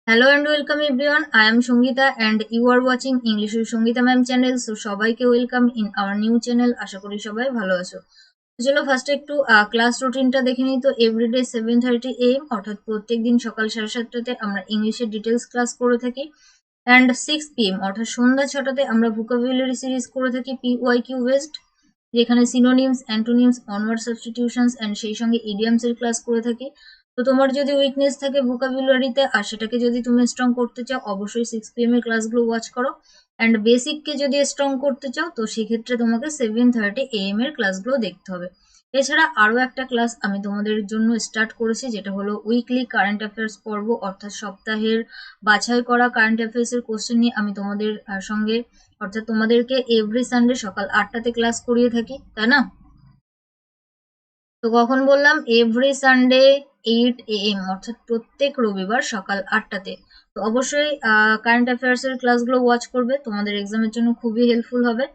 Hello and welcome everyone. I am Shongita and you are watching English with Shongita ma'am channel. So সবাইকে welcome in our new channel. আশা করি সবাই ভালো আছো। তো চলো ফার্স্টে একটু ক্লাস রুটিনটা দেখে নিই। তো এভরিডে 7:30 AM অর্থাৎ প্রত্যেকদিন সকাল 7:30টাতে আমরা ইংলিশের ডিটেলস ক্লাস করে থাকি। অ্যান্ড 6 PM অর্থাৎ সন্ধ্যা 6টাতে আমরা ভোকাবুলারি সিরিজ করে থাকি PYQ বেসড, যেখানে synonyms, antonyms, onward substitutions and সেই সঙ্গে ইডিয়ামস এর ক্লাস করে থাকি। তো তোমার যদি উইকনেস থাকে ভোকাবুলারিতে আর সেটাকে যদি তুমি স্ট্রং করতে চাও, অবশ্যই 6 PM এর ক্লাসগুলো ওয়াচ করো। অ্যান্ড বেসিককে যদি স্ট্রং করতে চাও তো সেক্ষেত্রে তোমাকে 7:30 AM এর ক্লাসগুলো দেখতে হবে। এছাড়া আরও একটা ক্লাস আমি তোমাদের জন্য স্টার্ট করেছি, যেটা হলো উইকলি কারেন্ট অ্যাফেয়ার্স পর্ব, অর্থাৎ সপ্তাহের বাছাই করা কারেন্ট অ্যাফেয়ার্সের কোশ্চেন নিয়ে আমি তোমাদের সঙ্গে অর্থাৎ তোমাদেরকে এভরি সানডে সকাল 8টাতে ক্লাস করিয়ে থাকি, তাই না? তো কখন বললাম? এভরি সানডে 8 AM অর্থাৎ প্রত্যেক রবিবার সকাল 8টাতে। তো অবশ্যই কারেন্ট অ্যাফেয়ার্স এর ক্লাসগুলো ওয়াচ করবে, তোমাদের এক্সামের জন্য খুবই হেল্পফুল হবে।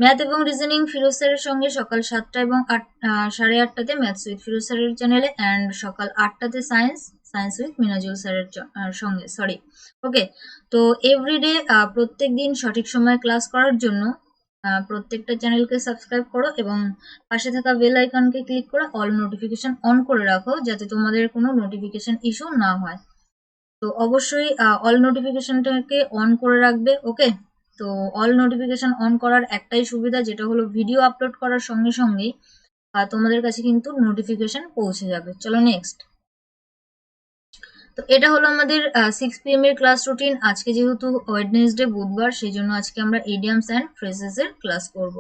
ম্যাথ এবং রিজনিং ফিরোজ স্যারের সঙ্গে সকাল 7টা এবং 8:30টাতে ম্যাথস উইথ ফিরোজ স্যারের চ্যানেলে, অ্যান্ড সকাল 8টাতে সায়েন্স উইথ মিনাজুল স্যারের সঙ্গে, সরি। ওকে, তো এভরিডে প্রত্যেক দিন সঠিক সময়ে ক্লাস করার জন্য প্রত্যেকটা চ্যানেলকে সাবস্ক্রাইব করো এবং পাশে থাকা বেল আইকনকে ক্লিক করে অল নোটিফিকেশন অন করে রাখো, যাতে তোমাদের কোনো নোটিফিকেশন ইস্যু না হয়। তো অবশ্যই অল নোটিফিকেশনটাকে অন করে রাখবে। ওকে, তো অল নোটিফিকেশন অন করার একটাই সুবিধা, যেটা হলো ভিডিও আপলোড করার সঙ্গে সঙ্গেই তোমাদের কাছে কিন্তু নোটিফিকেশন পৌঁছে যাবে। চলো নেক্সট। তো এটা হলো আমাদের 6 PM এর ক্লাস রুটিন। আজকে যেহেতু ওয়েডনেসডে, বুধবার, সেই জন্য আজকে আমরা ইডিয়ামস অ্যান্ড ফ্রেজেস এর ক্লাস করব।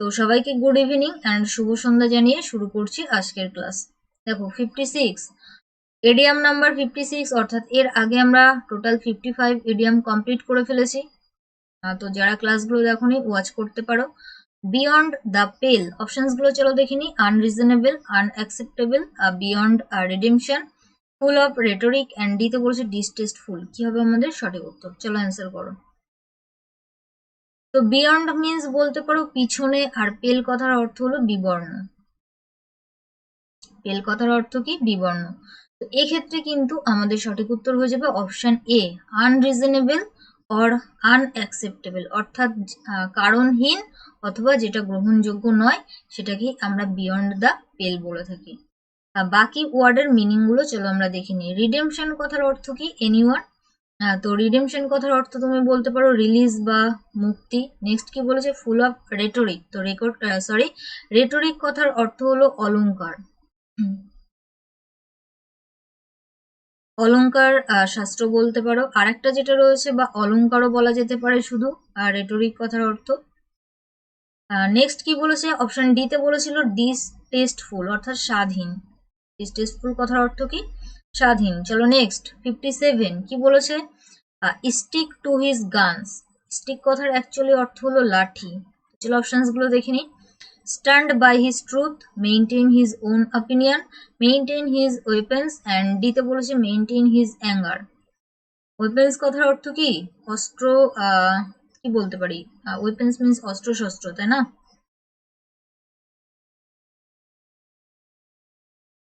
তো সবাইকে গুড ইভিনিং অ্যান্ড শুভ সন্ধ্যা জানিয়ে শুরু করছি আজকের ক্লাস। দেখো 56 এডিয়াম নাম্বার 56, অর্থাৎ এর আগে আমরা টোটাল 55 এডিয়াম কমপ্লিট করে ফেলেছি। তো যারা ক্লাসগুলো দেখোনি ওয়াচ করতে পারো। বিয়ন্ড দ্য পেল অপশনস গুলো চলো দেখিনি। Unreasonable, unacceptable, beyond redemption, full of rhetoric, and ডিতে বলেছে ডিসটেস্টফুল। কি হবে আমাদের সঠিক উত্তর? চলো অ্যান্সার করো। তো বিয়ন্ড মিন্স বলতে পারো পিছনে, আর পেল কথার অর্থ হলো বিবর্ণ। পেল কথার অর্থ কি? বিবর্ণ। তো এক্ষেত্রে কিন্তু আমাদের সঠিক উত্তর হয়ে যাবে option A, unreasonable or unacceptable, অর্থাৎ কারণহীন অথবা যেটা গ্রহণযোগ্য নয় সেটাকে আমরা বিয়ন্ড দ্য পেল বলে থাকি। বাকি ওয়ার্ডের মিনিং গুলো চলো আমরা দেখে নিই। রিডেমশন কথার অর্থ কি? এনিওয়ান। তো রিডেমশন কথার অর্থ তুমি বলতে পারো রিলিজ বা মুক্তি। নেক্সট কি বলেছে? Full of rhetoric. তো রেটরিক কথার অর্থ হলো অলংকার। অলংকার শাস্ত্র বলতে পারো। আরেকটা যেটা রয়েছে বা অলংকারও বলা যেতে পারে শুধু রেটরিক কথার অর্থ। নেক্সট কি বলেছে? অপশন ডি তে বলেছিল ডিসটেস্টফুল, অর্থাৎ স্বাদহীন। ডিসটেস্টফুল কথার অর্থ কি? স্বাদহীন। চলো নেক্সট 57 কি বলেছে? Stick to his guns. Stick কথার অ্যাকচুয়ালি অর্থ হলো লাঠি। চলো অপশনস গুলো দেখে নিই। stand by his truth, maintain his own opinion, maintain his weapons, and ডিতে বলেছে maintain his anger. weapons কথার অর্থ কি? অস্ত্র। কি বলতে পারি? weapons means অস্ত্র শস্ত্র, তাই না?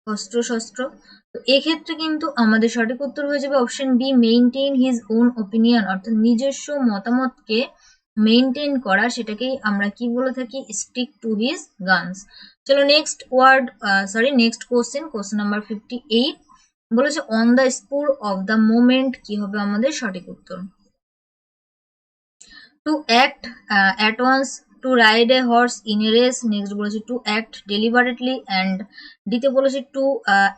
অস্ত্র শস্ত্র। তো এক্ষেত্রে কিন্তু আমাদের সঠিক উত্তর হয়ে যাবে option B, maintain his own opinion, অর্থাৎ নিজস্ব মতামতকে মেইনটেইন করা, সেটাকেই আমরা কি বলে থাকি? Stick to his guns. চলো next word, next question number 58 বলেছে on the spur of the moment. কি হবে আমাদের সঠিক উত্তর? To act at once, to ride a horse in a race. Next বলেছে টু অ্যাক্ট ডেলিবারেটলি, অ্যান্ড ডিতে বলেছে to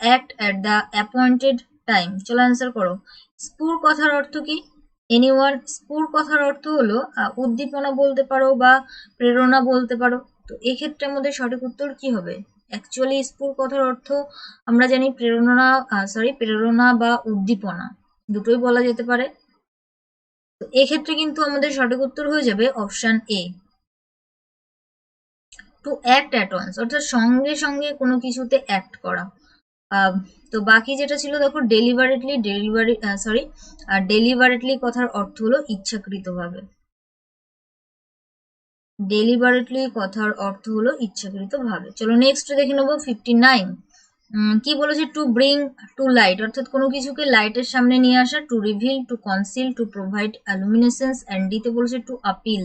act at the appointed time. চলো অ্যান্সার করো। স্পুর কথার অর্থ কি? এনিওয়ান। স্পুর কথার অর্থ হলো উদ্দীপনা বলতে পারো বা প্রেরণা বলতে পারো। তো এক্ষেত্রে আমাদের সঠিক উত্তর কি হবে? অ্যাকচুয়ালি স্পুর কথার অর্থ আমরা জানি প্রেরণা বা উদ্দীপনা দুটোই বলা যেতে পারে। তো এক্ষেত্রে কিন্তু আমাদের সঠিক উত্তর হয়ে যাবে option A, to act at once, অর্থাৎ সঙ্গে সঙ্গে কোনো কিছুতে অ্যাক্ট করা। তো বাকি যেটা ছিল দেখো ডেলিবারেটলি কথার অর্থ হলো ইচ্ছাকৃতভাবে। ডেলিবারেটলি কথার অর্থ হলো ইচ্ছাকৃতভাবে। চলো নেক্সট দেখে নেবো 59 কি বলেছে, টু ব্রিং টু লাইট অর্থাৎ কোনো কিছুকে লাইটের সামনে নিয়ে আসা, to reveal, to conceal, to provide luminescence, and ডিতে বলেছে টু আপিল।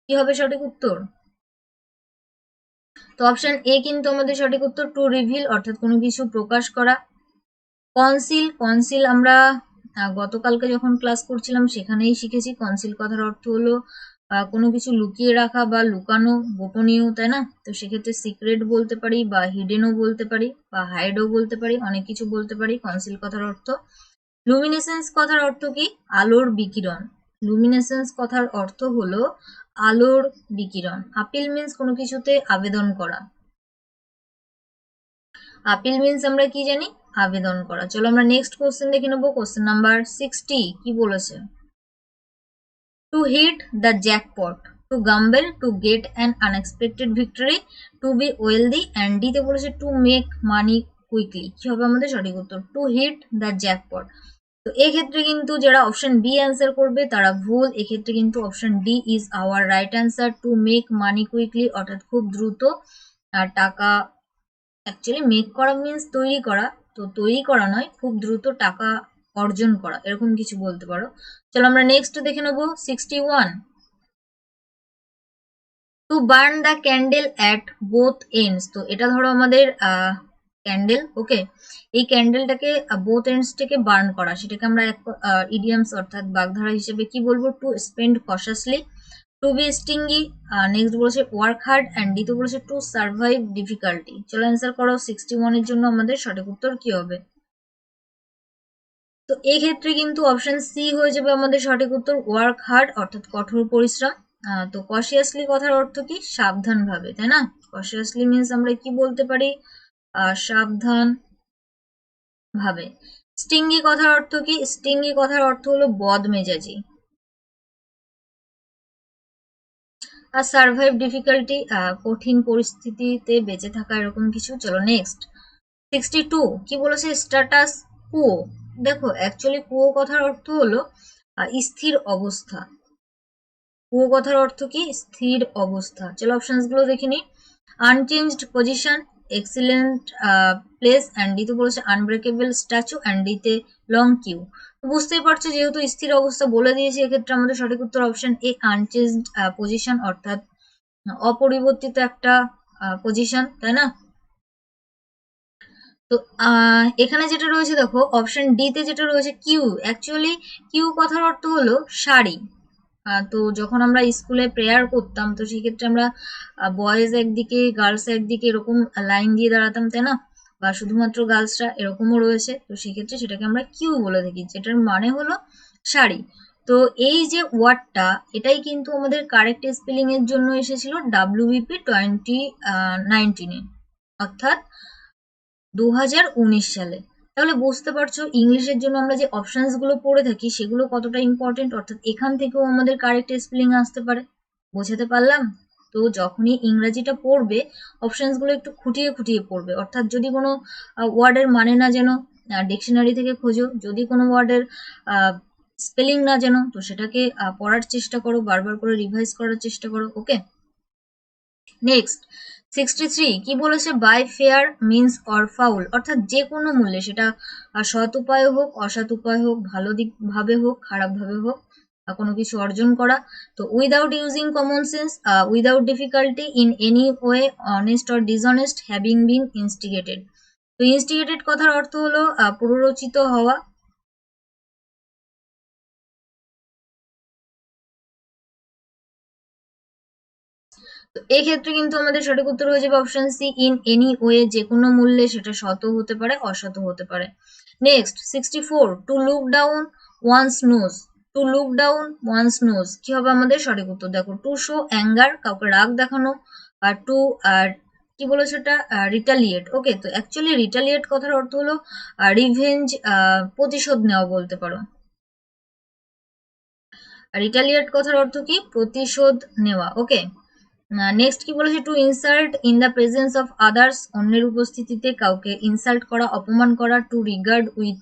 কি হবে সঠিক উত্তর? তো অপশন এ কিন্তু আমাদের সঠিক উত্তর, টু রিভিল অর্থাৎ কোনো কিছু প্রকাশ করা। কনসিল, কনসিল আমরা গতকালকে যখন ক্লাস করছিলাম সেখানেই শিখেছি। কনসিল কথার অর্থ হলো কোনো কিছু লুকিয়ে রাখা বা লুকানো, গোপনীয়, তাই না? তো সেক্ষেত্রে সিক্রেট বলতে পারি বা হিডেনও বলতে পারি বা হাইডও বলতে পারি, অনেক কিছু বলতে পারি কনসিল কথার অর্থ। লুমিনেসেন্স কথার অর্থ কি? আলোর বিকিরণ। লুমিনেসেন্স কথার অর্থ হলো আলোর বিকিরণ। আপিল মিন্স কোনো কিছুতে আবেদন করা। আপিল মিন্স আমরা কি জানি? আবেদন করা। চলো আমরা নেক্সট কোশ্চেন দেখে নেবো। কোশ্চেন নাম্বার 60 কি বলেছে? To hit the jackpot, to gamble, to get an unexpected victory, to be wealthy, and ডিতে বলেছে টু মেক মানি কুইকলি। কি হবে আমাদের সঠিক উত্তর? To hit the jackpot. তো এক্ষেত্রে কিন্তু যারা অপশন বি অ্যান্সার করবে তারা ভুল। এক্ষেত্রে কিন্তু option D is our right answer, to make money quickly অর্থাৎ খুব দ্রুত টাকা, অ্যাকচুয়ালি মেক করা মিন্স তৈরি করা, তো তৈরি করা নয়, খুব দ্রুত টাকা অর্জন করা, এরকম কিছু বলতে পারো। চলো আমরা নেক্সট দেখে নেবো 61। To burn the candle at both ends. তো এটা ধরো আমাদের ক্যান্ডেল, ওকে। এই ক্যান্ডেলটাকে বোথ এন্ডস থেকে বার্ন করা, সেটাকে আমরা ইডিয়ামস অর্থাৎ বাগধারা হিসেবে কি বলবো? To spend cautiously, to be stingy, next বলেছে ওয়ার্ক হার্ড, অ্যান্ড ডিতে বলেছে টু সার্ভাইভ ডিফিকাল্টি। চলো অ্যান্সার করো 61 এর জন্য আমাদের সঠিক উত্তর কি হবে? তো এই ক্ষেত্রে কিন্তু অপশন সি হয়ে যাবে আমাদের সঠিক উত্তর, ওয়ার্ক হার্ড অর্থাৎ কঠোর পরিশ্রম। তো কশিয়াসলি কথার অর্থ কি? সাবধান ভাবে, তাই না? কশিয়াসলি মিন্স আমরা কি বলতে পারি? সাবধান ভাবে। স্টিঙ্গি কথার অর্থ কি? স্টিঙ্গি কথার অর্থ হলো বদ মেজাজি। আর সার্ভাইভ ডিফিকাল্টি, কঠিন পরিস্থিতিতে বেঁচে থাকা, এরকম কিছু। চলো নেক্সট 62 কি বলেছে? Status quo. দেখো অ্যাকচুয়ালি কুও কথার অর্থ হলো স্থির অবস্থা। কুও কথার অর্থ কি? স্থির অবস্থা। চলো অপশনস গুলো দেখে নিই। Unchanged position, excellent place, and ডিতে বলেছে আনব্রেকেবল স্ট্যাচু, অ্যান্ড ডিতে লং কিউ। বুঝতেই পারছো যেহেতু স্থির অবস্থা বলে দিয়েছে, এক্ষেত্রে আমাদের সঠিক উত্তর অপশন এ, আনচেঞ্জড পজিশন অর্থাৎ অপরিবর্তিত একটা পজিশন, তাই না? তো এখানে যেটা রয়েছে দেখো অপশন ডি তে যেটা রয়েছে কিউ, অ্যাকচুয়ালি কিউ কথার অর্থ হলো সারি। তো যখন আমরা স্কুলে প্রেয়ার করতাম তো সেক্ষেত্রে আমরা বয়েজ একদিকে গার্লস একদিকে এরকম লাইন দিয়ে দাঁড়াতাম, তাই না? বা শুধুমাত্র গার্লসরা, এরকমও রয়েছে। তো সেক্ষেত্রে সেটাকে আমরা কিউ বলে থাকি, যেটার মানে হলো সারি। তো এই যে ওয়ার্ডটা, এটাই কিন্তু আমাদের কারেক্ট স্পেলিং এর জন্য এসেছিল WBP 2019-এ, অর্থাৎ 2019 সালে। তাহলে বুঝতে পারছো ইংলিশের জন্য আমরা যে অপশনস গুলো পড়ে থাকি সেগুলো কতটা ইম্পর্টেন্ট, অর্থাৎ এখান থেকেও আমাদের কারেক্ট স্পেলিং আসতে পারে। বোঝাতে পারলাম? তো যখনই ইংরেজিটা পড়বে অপশনস গুলো একটু খুঁটিয়ে খুঁটিয়ে পড়বে, অর্থাৎ যদি কোনো ওয়ার্ডের মানে না যেন ডিকশনারি থেকে খোঁজো, যদি কোনো ওয়ার্ডের স্পেলিং না জানো তো সেটাকে পড়ার চেষ্টা করো, বারবার করে রিভাইজ করার চেষ্টা করো, ওকে। নেক্সট 63 কি বলেছে? By fair means or foul, অর্থাৎ যে কোনো মূল্যে, সেটা সৎ উপায় হোক, অসৎ উপায় হোক, ভালো দিক ভাবে হোক, খারাপ ভাবে হোক, কোনো কিছু অর্জন করা। তো without using common sense, without difficulty, in any way, honest or dishonest, having been ইনস্টিগেটেড। তো ইনস্টিগেটেড কথার অর্থ হলো প্ররোচিত হওয়া। তো এক্ষেত্রে কিন্তু আমাদের সঠিক উত্তর হয়ে যাবে option C, in any way, যে কোনো মূল্যে, সেটা সৎ হতে পারে, অসৎ হতে পারে। Next 64 to look down one's nose, to look down one's nose. কি হবে আমাদের সঠিক উত্তর? দেখো টু শো অ্যাঙ্গার, কাউকে রাগ দেখানো, আর টু আর কি বলেছে ওটা? রিটালিয়েট, ওকে। তো অ্যাকচুয়ালি রিটালিয়েট কথার অর্থ হলো রিভেঞ্জ, প্রতিশোধ নেওয়া বলতে পারো। রিটালিয়েট কথার অর্থ কি? প্রতিশোধ নেওয়া, ওকে। নেক্সট কি বলেছে? To insult in the presence of others, অন্যের উপস্থিতিতে কাউকে ইনসাল্ট করা, অপমান করা। টু রিগার্ড উইথ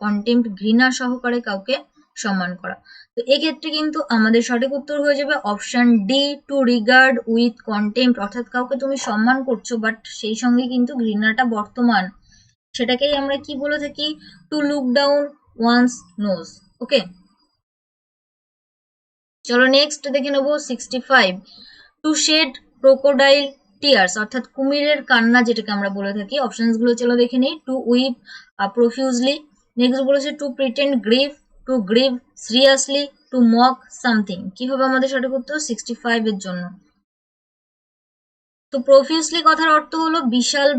কন্টেম্পট, ঘৃণা সহকারে কাউকে সম্মান করা। তো এক্ষেত্রে কিন্তু আমাদের সঠিক উত্তর হয়ে যাবে option D, to regard with contempt, অর্থাৎ কাউকে তুমি সম্মান করছো বাট সেই সঙ্গে কিন্তু ঘৃণাটা বর্তমান, সেটাকেই আমরা কি বলে থাকি, to look down one's nose. Okay, চলো নেক্সট দেখে নেবো 65, টু শেড ক্রোকোডাইল টিয়ার্স, অর্থাৎ কুমিরের কান্না যেটাকে আমরা বলে থাকি। অপশনস গুলো চলো দেখে নিই। টু উইপ প্রফিউজলি, নেক্সট বলেছে to pretend grieve, to grieve seriously, to mock something. কি হবে আমাদের সঠিক উত্তর 65 এর জন্য? তো প্রফিউসলি কথার অর্থ হলো বিশাল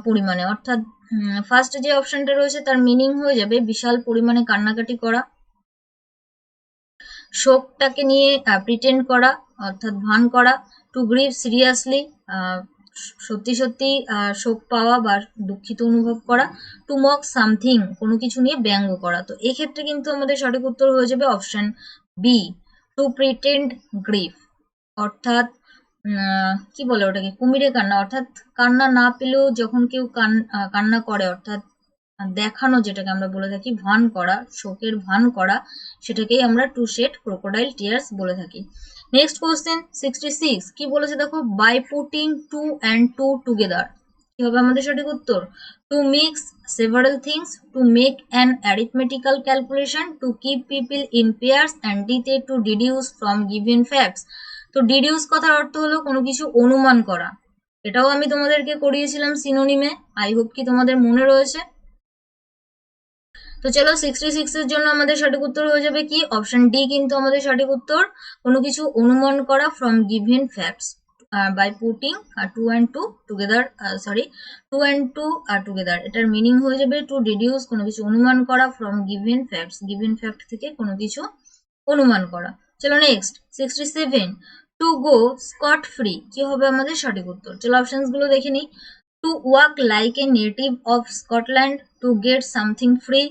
পরিমাণে, অর্থাৎ ফার্স্ট যে অপশনটা রয়েছে তার মিনিং হয়ে যাবে বিশাল পরিমাণে কান্নাকাটি করা। শোকটাকে নিয়ে প্রিটেন্ড করা, অর্থাৎ ভান করা। টু গ্রিভ সিরিয়াসলি, সত্যি সত্যি শোক পাওয়া বা দুঃখিত অনুভব করা। টু মক সামথিং, কোনো কিছু নিয়ে ব্যঙ্গ করা। তো এক্ষেত্রে কিন্তু আমাদের সঠিক উত্তর হয়ে যাবে option B, to pretend grieve, অর্থাৎ কি বলে ওটাকে, কুমিরে কান্না, অর্থাৎ কান্না না পেলেও যখন কেউ কান্না করে, অর্থাৎ দেখানো, যেটাকে আমরা বলে থাকি ভান করা, শোকের ভান করা, সেটাকেই আমরা টু শেড ক্রোকোডাইল টিয়ার্স বলে থাকি। নেক্সট কোশ্চেন 66, কি বলেছে দেখো, by putting two and two together. কি হবে আমাদের সঠিক উত্তর? To mix several things, to make an arithmetical calculation, to keep people in pairs, and ডিতে to deduce from given facts. তো ডিডিউস কথার অর্থ হলো কোনো কিছু অনুমান করা। এটাও আমি তোমাদেরকে করিয়েছিলাম সিনোনিমে, আই হোপ কি তোমাদের মনে রয়েছে। তো চলো 66 এর জন্য আমাদের সঠিক উত্তর হয়ে যাবে কি, অপশন ডি কিন্তু আমাদের সঠিক উত্তর, কোনো কিছু অনুমান করা from given facts by putting two and two together, sorry, two and two together, এটার মিনিং হয়ে যাবে টু ডিডিউস, কোনো কিছু অনুমান করা, from given facts, given fact থেকে কোনো কিছু অনুমান করা। চলো next 67, to go scot free. কি হবে আমাদের সঠিক উত্তর? চলো অপশনস গুলো দেখে নিই। To walk like a native of Scotland, to get something free,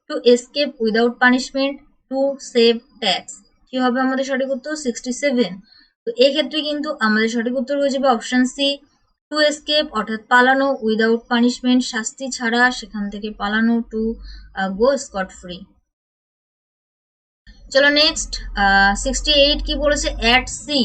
to escape without punishment, to save tax. কি হবে আমাদের সঠিক উত্তর 67? তো এক্ষেত্রে কিন্তু আমাদের সঠিক উত্তর হয়ে যাবে অপশন সি, টু এসকেপ, অর্থাৎ পালানো, উইদাউট পানিশমেন্ট, শাস্তি ছাড়া সেখান থেকে পালানো, টু গো স্কট ফ্রি। চলো নেক্সট 68, কি বলেছে, অ্যাট সি।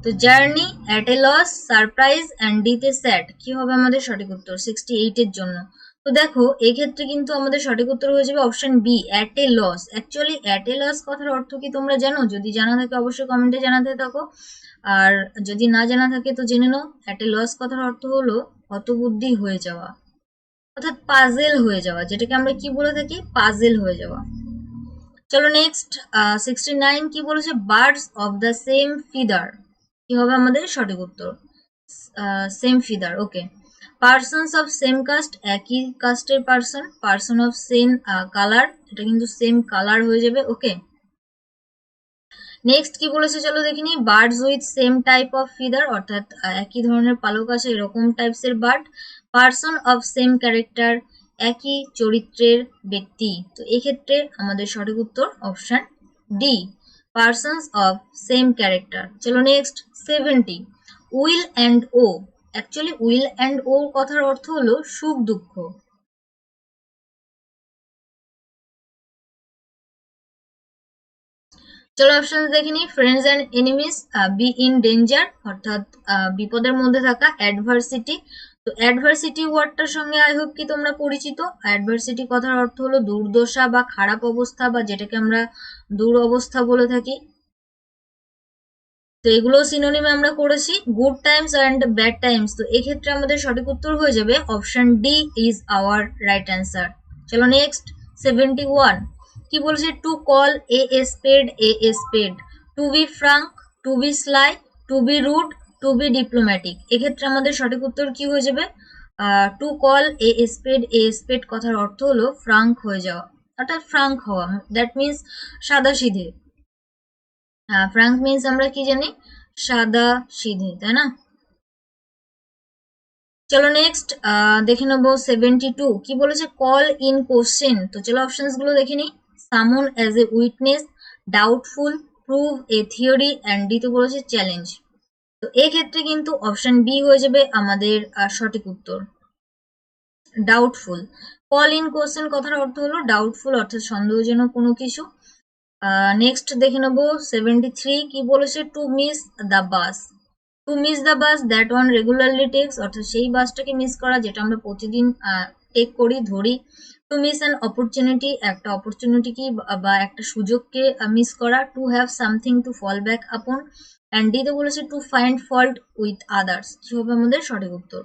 তো journey, at a loss, surprise, and ডিতে স্যাড। কি হবে আমাদের সঠিক উত্তর 68 এর জন্য? তো দেখো এক্ষেত্রে কিন্তু আমাদের সঠিক উত্তর হয়ে যাবে option B, at a loss. Actually at a loss কথার অর্থ কি তোমরা জানো? যদি জানা থাকে অবশ্যই কমেন্টে জানাতে থাকো, আর যদি না জানা থাকে তো জেনে নাও। অ্যাট এ লস কথার অর্থ হলো হতবুদ্ধি হয়ে যাওয়া, অর্থাৎ পাজেল হয়ে যাওয়া, যেটাকে আমরা কি বলে থাকি, পাজেল হয়ে যাওয়া। চলো নেক্সট 69, কি বলেছে, birds of the same feather. কি হবে আমাদের সঠিক উত্তর? Same feather. Okay, persons of same caste, একই কাস্টের person, person of same colour, এটা কিন্তু সেম কালার হয়ে যাবে। ওকে, নেক্সট কি বলেছে চলো দেখিনি, birds with same type of feather, অর্থাৎ একই ধরনের পালক আছে এরকম টাইপসের bird. Person of same character, একই চরিত্রের ব্যক্তি। তো এক্ষেত্রে আমাদের সঠিক উত্তর option D, persons of same character. চলো next 70, weal and woe. Actually weal and woe কথার অর্থ হলো সুখ দুঃখ। চলো অপশন দেখে নিই। Friends and enemies, be in danger, অর্থাৎ বিপদের মধ্যে থাকা, অ্যাডভার্সিটি। তো অ্যাডভার্সিটি ওয়ার্ডটার সঙ্গে আই হোপ কি তোমরা পরিচিত। অ্যাডভার্সিটি কথার অর্থ হলো দুর্দশা বা খারাপ অবস্থা, বা যেটাকে আমরা দুরবস্থা বলে থাকি। তো এগুলো সিনোনিমে আমরা করেছি, good times and bad times. তো এক্ষেত্রে আমাদের সঠিক উত্তর হয়ে যাবে option D is our right answer. চলো নেক্সট 71, কি বলছে, to call a spade a spade, to be frank, to be sly, to be rude, to be diplomatic. এক্ষেত্রে আমাদের সঠিক উত্তর কি হয়ে যাবে, টু কল এ স্পেড কথার অর্থ হলো ফ্রাঙ্ক হয়ে যাওয়া, অর্থাৎ ফ্রাঙ্ক হওয়া, দ্যাট মিনস সাদা সিধে। ফ্রাঙ্ক মিনস আমরা কি জানি, সাদা সিধে, তাই না? চলো নেক্সট দেখে নেবো 72, কি বলেছে, কল ইন কোশ্চেন। তো চলো অপশনস গুলো দেখে নিই। সামন as a witness, doubtful, prove A theory, and ডিতে বলেছে চ্যালেঞ্জ। তো এক্ষেত্রে কিন্তু অপশন বি হয়ে যাবে আমাদের সঠিক উত্তর, ডাউটফুল। কল ইন কোশ্চেন কথার অর্থ হলো ডাউটফুল, অর্থাৎ সন্দেহজনক কোনো কিছু। নেক্সট দেখে নেবো 73, কি বলেছে, to miss the bus. To miss the bus that one regularly takes, অর্থাৎ সেই বাসটাকে মিস করা যেটা আমরা প্রতিদিন টেক করি, ধরি। টু মিস অ্যান অপরচুনিটি, একটা অপরচুনিটি কি বা একটা সুযোগকে মিস করা। To have something to fall back upon. And ডিতে বলেছে to find fault with others. কি হবে আমাদের সঠিক উত্তর?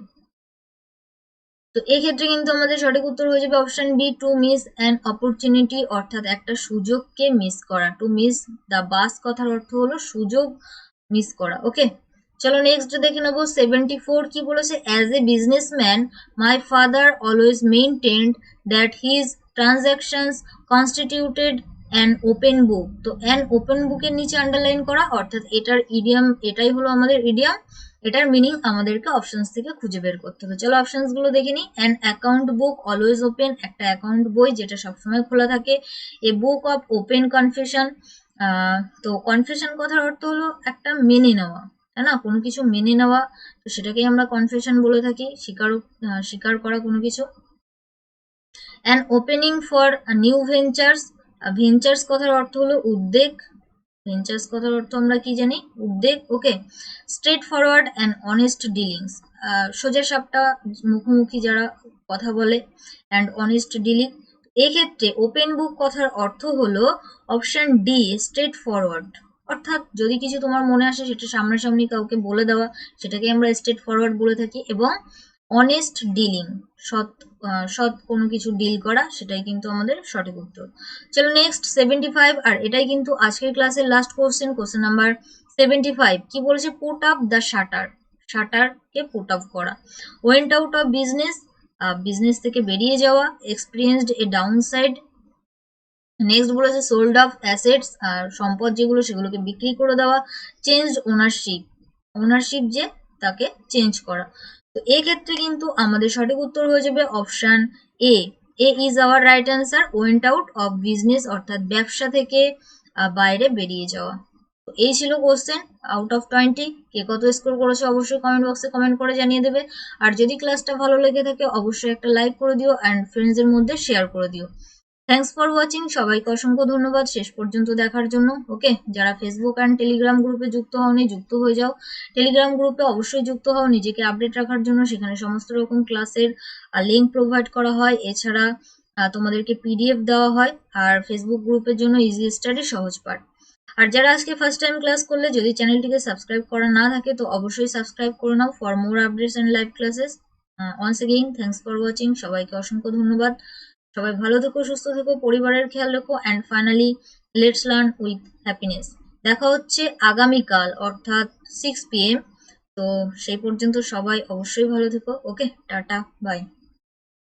তো এক্ষেত্রে কিন্তু আমাদের সঠিক উত্তর হয়ে যাবে option B, to miss an opportunity, অর্থাৎ একটা সুযোগকে মিস করা। টু মিস দ্য বাস কথার অর্থ হলো সুযোগ মিস করা। ওকে, চলো নেক্সট দেখে নেবো 74 কি বলেছে, as a businessman my father always maintained that his transactions constituted an open book. তো অ্যান ওপেন বুকের নিচে আন্ডারলাইন করা, অর্থাৎ এটার ইডিয়াম, এটাই হলো আমাদের ইডিয়াম। এটার মিনিং আমাদেরকে অপশনস থেকে খুঁজে বের করতে হবে। চলো অপশনস গুলো দেখে নিই। An account book always open, একটা অ্যাকাউন্ট বই যেটা সবসময় খোলা থাকে। এ বুক অফ ওপেন কনফেশন, তো কনফেশন কথার অর্থ হলো একটা মেনে নেওয়া, তাই না, কোনো কিছু মেনে নেওয়া, তো সেটাকেই আমরা কনফেশন বলে থাকি, স্বীকার করা কোনো কিছু। An opening for new ventures, ventures কথার অর্থ হলো উদ্যোগ, ভেঞ্চার্স কথার অর্থ আমরা কি জানি, উদ্যোগ। Okay, straight forward and honest dealings, সোজা সাপটা মুখোমুখি যারা কথা বলে, অ্যান্ড অনেস্ট ডিলিং। এক্ষেত্রে ওপেন বুক কথার অর্থ হলো অপশন ডি, স্ট্রেট ফরওয়ার্ড, অর্থাৎ যদি কিছু তোমার মনে আসে সেটা সামনাসামনি কাউকে বলে দেওয়া, সেটাকে আমরা স্ট্রেট ফরওয়ার্ড বলে থাকি। এবং অনেস্ট ডিলিং, সৎ কোনো কিছু ডিল করা, সেটাই কিন্তু আমাদের সঠিক উত্তর। চলো নেক্সট 75, আর এটাই কিন্তু আজকের ক্লাসের লাস্ট কোশ্চেন, কোশ্চেন নাম্বার 75 কি বলেছে, পুট আপ দ্য শাটার, শাটারকে পুট আপ করা। Went out of business, business থেকে বেরিয়ে যাওয়া। Experienced a downside. Next বলেছে সোল্ড অফ অ্যাসেটস, আর সম্পদ যেগুলো সেগুলোকে বিক্রি করে দেওয়া। চেঞ্জড ওনারশিপ, ওনারশিপ যে তাকে চেঞ্জ করা। তো এক্ষেত্রে কিন্তু আমাদের সঠিক উত্তর হয়ে যাবে option A, A is our right answer, went out of business, অর্থাৎ ব্যবসা থেকে বাইরে বেরিয়ে যাওয়া। তো এই ছিল কোশ্চেন আউট অফ 20। কে কত স্কোর করেছে অবশ্যই কমেন্ট বক্সে কমেন্ট করে জানিয়ে দেবে। আর যদি ক্লাসটা ভালো লেগে থাকে অবশ্যই একটা লাইক করে দিও অ্যান্ড ফ্রেন্ডসদের মধ্যে শেয়ার করে দিও। থ্যাংকস ফর ওয়াচিং, সবাইকে অসংখ্য ধন্যবাদ শেষ পর্যন্ত দেখার জন্য। ওকে, যারা ফেসবুক অ্যান্ড টেলিগ্রাম গ্রুপে যুক্ত হওনি যুক্ত হয়ে যাও। টেলিগ্রাম গ্রুপে অবশ্যই যুক্ত হও নিজেকে আপডেট রাখার জন্য, সেখানে সমস্ত রকম ক্লাসের লিঙ্ক প্রোভাইড করা হয়, এছাড়া তোমাদেরকে পিডিএফ দেওয়া হয়। আর ফেসবুক গ্রুপের জন্য ইজি স্টাডি সহজ পাঠ। আর যারা আজকে ফার্স্ট টাইম ক্লাস করলে, যদি চ্যানেলটিকে সাবস্ক্রাইব করা না থাকে তো অবশ্যই সাবস্ক্রাইব করে নাও for more updates and live classes. Once again thanks for watching, সবাইকে অসংখ্য ধন্যবাদ। সবাই ভালো থেকো, সুস্থ থেকো, পরিবারের খেয়াল রেখো, and finally let's learn with happiness. দেখা হচ্ছে আগামীকাল অর্থাৎ 6 PM। তো সেই পর্যন্ত সবাই অবশ্যই ভালো থেকো। ওকে, টাটা, বাই।